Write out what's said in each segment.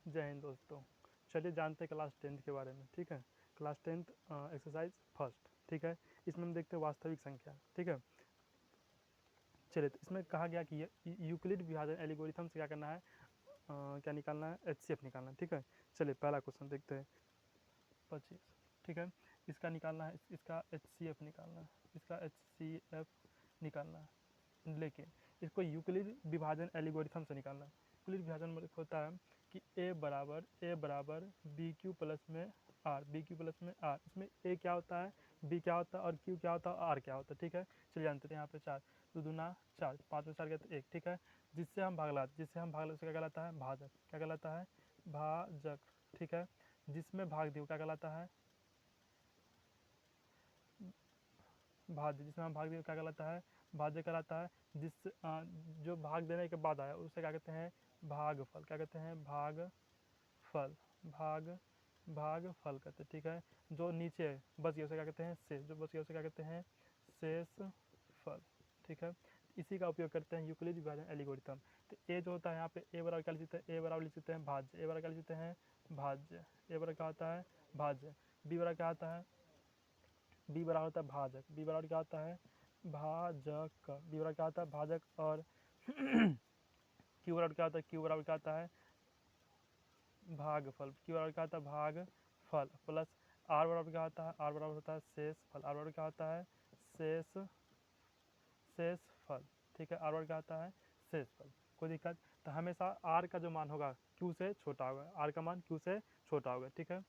जय हिंद दोस्तों। चलिए जानते हैं क्लास 10th के बारे में। ठीक है, क्लास 10th एक्सरसाइज फर्स्ट। ठीक है, इसमें हम देखते हैं वास्तविक संख्या। ठीक है, चलिए तो इसमें कहा गया कि यूक्लिड विभाजन एल्गोरिथम से क्या करना है, क्या निकालना है, HCF निकालना है। ठीक है, चलिए पहला क्वेश्चन देखते हैं 25। ठीक है, इसका निकालना है, इसका HCF निकालना है, इसका HCF निकालना है, लेकिन इसको यूक्लिड विभाजन एल्गोरिथम से निकालना है। यूक्लिड विभाजन मतलब होता है कि a बराबर बी क्यू प्लस में आर, बी क्यू प्लस में आर। इसमें a क्या होता है, b क्या होता है और q क्या होता है और r क्या होता है। ठीक है, चलिए जानते हैं। यहाँ पे 4 तो दूना 4, 5 में 4 गया तो 1। ठीक है, जिससे हम भाग लाते क्या कहलाता है, भाजक। क्या कहलाता है, भाजक। ठीक है, जिसमें भाग दिया क्या कहलाता है, भाज्य। जिसमें हम भाग दिया क्या कहलाता है, भाज्य कहलाता है। जिस जो भाग देने के बाद आया उसे क्या कहते हैं, भागफल। क्या कहते हैं, भागफल। भागफल कहते हैं। ठीक है, जो नीचे बच गया उसे क्या कहते हैं, शेष। जो बच गया उसे क्या कहते हैं, शेष फल। ठीक है, इसी का उपयोग करते हैं यूक्लिड विभाजन एल्गोरिथम। तो ए जो होता है यहाँ पे ए बराबर क्या लिख सकते हैं, ए बराबर लिख सकते हैं भाज्य। ए बराबर क्या लिख सकते हैं, भाज्य। ए बराबर क्या होता है, भाज्य। बी बराबर क्या होता है, बी बराबर होता है भाजक। बी बराबर क्या होता है, भाजक। बी बराबर क्या होता है, भाजक। और क्यू बराबर क्या होता है, क्यू बराबर क्या होता है, भागफल। क्यू बराबर क्या होता है, भागफल। प्लस आर बराबर क्या होता है, आर बराबर होता है शेषफल। आर बराबर क्या होता है, शेषफल। ठीक है, आर बराबर क्या होता है, शेषफल। कोई दिक्कत, तो हमेशा आर का जो मान होगा क्यू से छोटा होगा, आर का मान क्यू से छोटा होगा। ठीक है,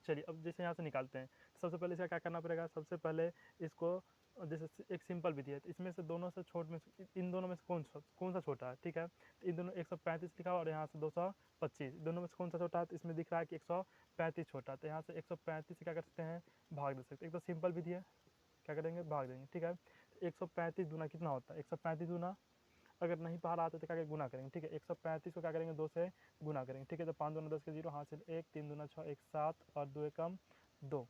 चलिए अब जैसे यहाँ से निकालते हैं। सबसे पहले इसका क्या करना पड़ेगा, सबसे पहले इसको जैसे एक सिंपल विधि है, तो इसमें से दोनों से छोट में इन दोनों में से कौन सा छोटा है। ठीक है, तो इन दोनों 135 लिखा और यहाँ से 225, दोनों में से कौन सा छोटा है, तो इसमें दिख रहा है कि 135 छोटा है। तो यहाँ से 135 से क्या कर सकते हैं, भाग दे सकते हैं। एक तो सिंपल विधि है, क्या करेंगे, भाग देंगे। ठीक है, 135 दूना कितना होता है, 135 दूना अगर नहीं बाहर आते तो क्या करेंगे, गुना करेंगे। ठीक है, 135 को क्या करेंगे, 2 से गुना करेंगे। ठीक है, तो 5 दूना 10 के 0, हासिल 1, 3 दूना 6, 1 7 और 2 एकम 2,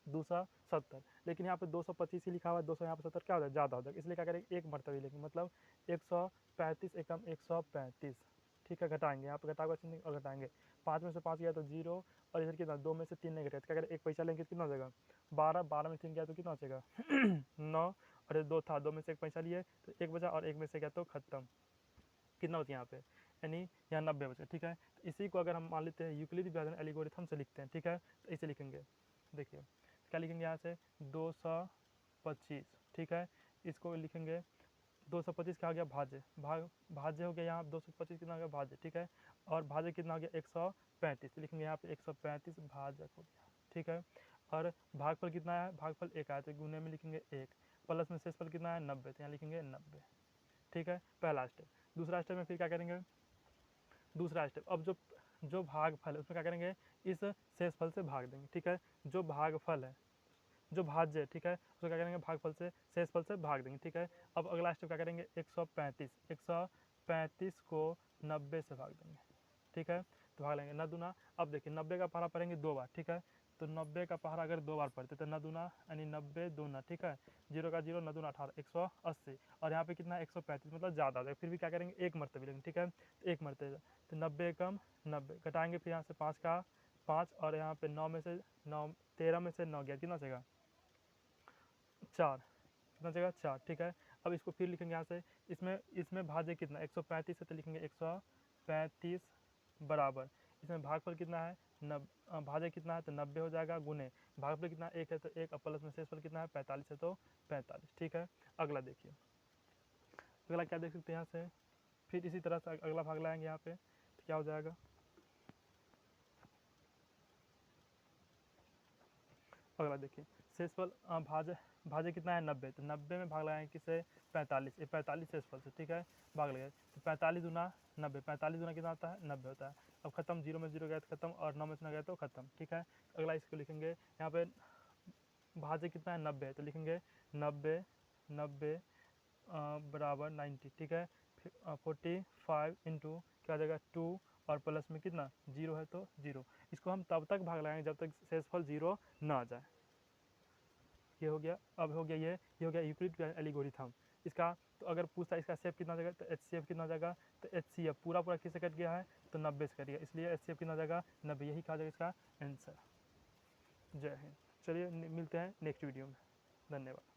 270। लेकिन यहाँ पे 225 ही लिखा हुआ है, 200 यहाँ पे 70 क्या हो जाए, ज़्यादा हो जाएगा। इसलिए क्या करेंगे, एक मरतबे लेकिन मतलब 135 एकम 135। ठीक है, घटाएंगे, यहाँ पे घटाओगे चिन्ह और घटाएंगे। 5 में से 5 गया तो 0, और इधर कितना, 2 में से 3 नहीं घटेगा, तो क्या करें, एक पैसा लेंगे कितना हो जाएगा, 12। 12 में 3 गया तो कितना हो जाएगा 9, और ये 2 था, 2 में से एक पैसा लिए तो 1 बचा, और 1 में से गया तो खत्म। कितना होती है यहाँ पे, यानी यहाँ 90 बचा। ठीक है, तो इसी को अगर हम मान लेते हैं यूक्लिड विभाजन एल्गोरिथम से लिखते हैं। ठीक है, तो इसे लिखेंगे, देखिए क्या लिखेंगे, यहाँ से 225। ठीक है, इसको लिखेंगे 225 क्या हो गया, भाज्य। भाज्य हो गया, यहाँ 225 कितना हो गया, भाज्य। ठीक है, और भाज्य कितना हो गया, 135। तो लिखेंगे यहाँ पे 135 भाजक हो गया। ठीक है, और भागफल कितना है, भागफल 1 आया तो गुने में लिखेंगे 1, प्लस में शेषफल कितना है 90, तो यहाँ लिखेंगे 90। ठीक है, पहला स्टेप। दूसरा स्टेप में फिर क्या करेंगे, दूसरा स्टेप, अब जो भागफल है उसमें क्या करेंगे, इस शेषफल से भाग देंगे। ठीक है, जो भागफल है, जो भाज्य है, ठीक है, उसको क्या करेंगे, भागफल से शेषफल से भाग देंगे। ठीक है, अब अगला स्टेप क्या करेंगे, 135 को 90 से भाग देंगे। ठीक है, तो भाग लेंगे न दूना। अब देखिए 90 का पहाड़ा पढ़ेंगे 2 बार। ठीक है, तो 90 का पहाड़ा अगर 2 बार पढ़ते तो न दूना यानी 90 दूना। ठीक है, 0 का 0, न दूना 18, 180, और यहाँ पे कितना है 135, मतलब ज़्यादा आ जाएगा। फिर भी क्या करेंगे, एक मरतबे लेंगे। ठीक है, तो एक मरतबे, तो 90 कम 90 घटाएंगे, फिर यहाँ से 5 का 5, और यहाँ पे 9 में से 9, 13 में से 9 गया, कितना सेगा 4, कितना जगह 4। ठीक है, अब इसको फिर लिखेंगे यहाँ से, इसमें भाज्य कितना 135 है, तो लिखेंगे 135 बराबर, इसमें भागफल कितना है, भाज्य कितना है तो 90 हो जाएगा, गुने भागफल कितना 1 है तो 1, प्लस में शेषफल कितना है 45 है तो 45। ठीक है, अगला देखिए, अगला क्या देख सकते हैं यहाँ से, फिर इसी तरह से अगला भाग लाएंगे यहाँ पे, तो क्या हो जाएगा, अगला देखिए शेषफल, भाज्य कितना है 90, तो 90 में भाग लगाएंगे किससे, 45, ये 45 शेषफल से। ठीक है, भाग लगाए तो 45 दूना 90, 45 दूना कितना आता है 90 होता है। अब खत्म, 0 में 0 गया तो खत्म, और 9 में से 9 गया तो खत्म। ठीक है, अगला इसको लिखेंगे, यहाँ पे भाज्य कितना है 90 है, तो लिखेंगे 90 90 बराबर 90। ठीक है, 45 इंटू क्या हो जाएगा 2, और प्लस में कितना 0 है तो 0। इसको हम तब तक भाग लगाएंगे जब तक शेषफल 0 ना आ जाए। ये हो गया, अब हो गया ये हो गया यूक्लिड एल्गोरिथम। इसका तो अगर पूछता इसका सेफ कितना जाएगा तो HCF कितना जाएगा, तो HCF पूरा किससे कट गया है तो 90 से कट गया, इसलिए HCF कितना जाएगा 90, यही कहा जाएगा इसका आंसर। जय हिंद। चलिए मिलते हैं नेक्स्ट वीडियो में, धन्यवाद।